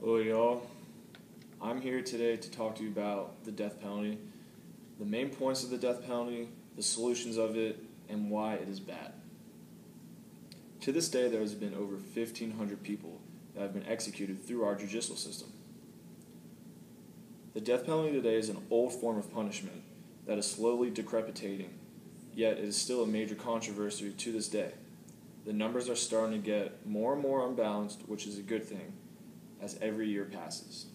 Hello, y'all. I'm here today to talk to you about the death penalty, the main points of the death penalty, the solutions of it, and why it is bad. To this day, there has been over 1,500 people that have been executed through our judicial system. The death penalty today is an old form of punishment that is slowly decrepitating, yet it is still a major controversy to this day. The numbers are starting to get more and more unbalanced, which is a good thing, as every year passes.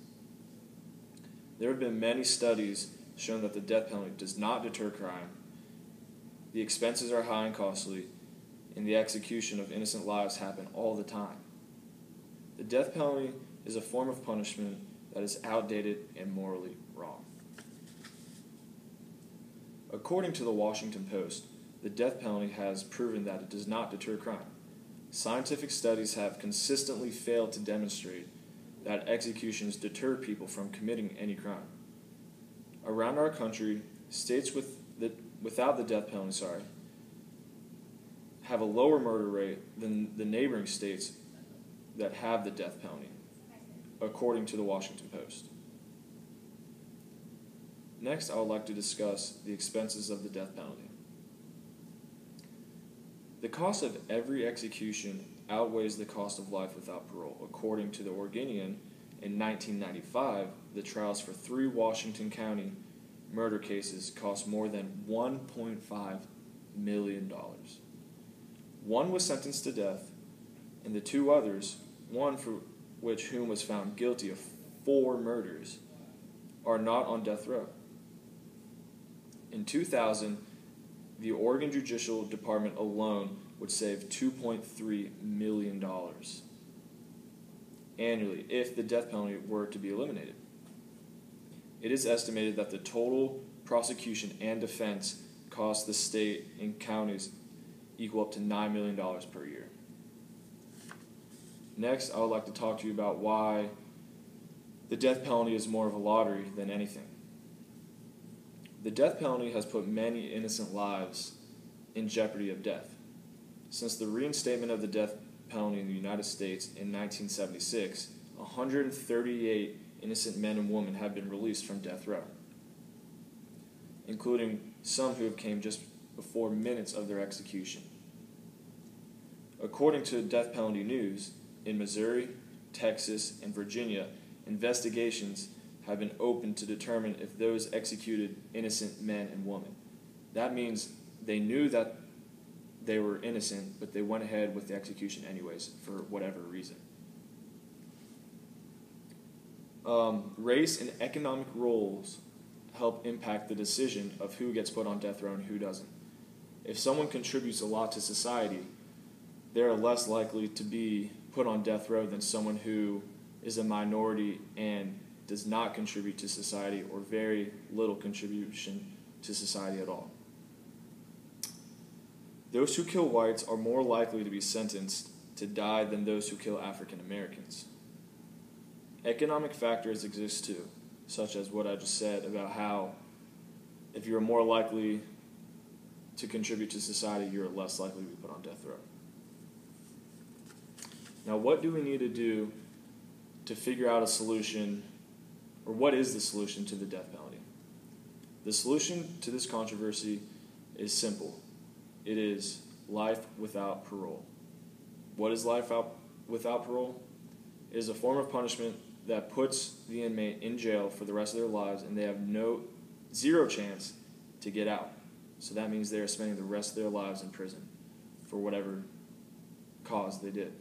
There have been many studies showing that the death penalty does not deter crime, the expenses are high and costly, and the execution of innocent lives happen all the time. The death penalty is a form of punishment that is outdated and morally wrong. According to the Washington Post, the death penalty has proven that it does not deter crime. Scientific studies have consistently failed to demonstrate that executions deter people from committing any crime. Around our country, states without the death penalty, have a lower murder rate than the neighboring states that have the death penalty, according to the Washington Post. Next, I would like to discuss the expenses of the death penalty. The cost of every execution outweighs the cost of life without parole. According to the Oregonian, in 1995, the trials for 3 Washington County murder cases cost more than $1.5 million. One was sentenced to death, and the 2 others, one for whom was found guilty of 4 murders, are not on death row. In 2000, the Oregon Judicial Department alone would save $2.3 million annually if the death penalty were to be eliminated. It is estimated that the total prosecution and defense cost the state and counties equal up to $9 million per year. Next, I would like to talk to you about why the death penalty is more of a lottery than anything. The death penalty has put many innocent lives in jeopardy of death. Since the reinstatement of the death penalty in the United States in 1976, 138 innocent men and women have been released from death row, including some who came just before minutes of their execution. According to Death Penalty News, in Missouri, Texas, and Virginia, investigations have been opened to determine if those executed innocent men and women. That means they knew that they were innocent, but they went ahead with the execution anyways for whatever reason. Race and economic roles help impact the decision of who gets put on death row and who doesn't. If someone contributes a lot to society, they are less likely to be put on death row than someone who is a minority and does not contribute to society or very little contribution to society at all. Those who kill whites are more likely to be sentenced to die than those who kill African Americans. Economic factors exist too, such as what I just said about how if you're more likely to contribute to society, you're less likely to be put on death row. Now, what do we need to do to figure out a solution, or what is the solution to the death penalty? The solution to this controversy is simple. It is life without parole. What is life without parole? It is a form of punishment that puts the inmate in jail for the rest of their lives, and they have zero chance to get out. So that means they are spending the rest of their lives in prison for whatever cause they did.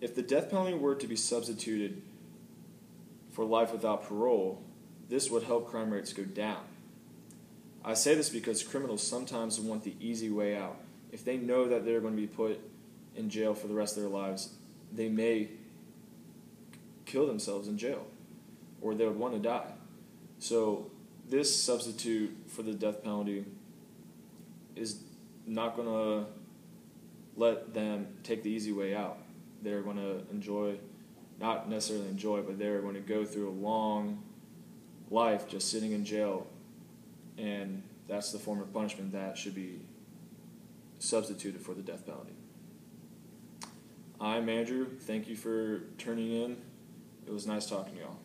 If the death penalty were to be substituted for life without parole, this would help crime rates go down. I say this because criminals sometimes want the easy way out. If they know that they're going to be put in jail for the rest of their lives, they may kill themselves in jail, or they would want to die. So this substitute for the death penalty is not going to let them take the easy way out. They're going to not necessarily enjoy, but they're going to go through a long life just sitting in jail, and that's the form of punishment that should be substituted for the death penalty. I'm Andrew. Thank you for turning in. It was nice talking to y'all.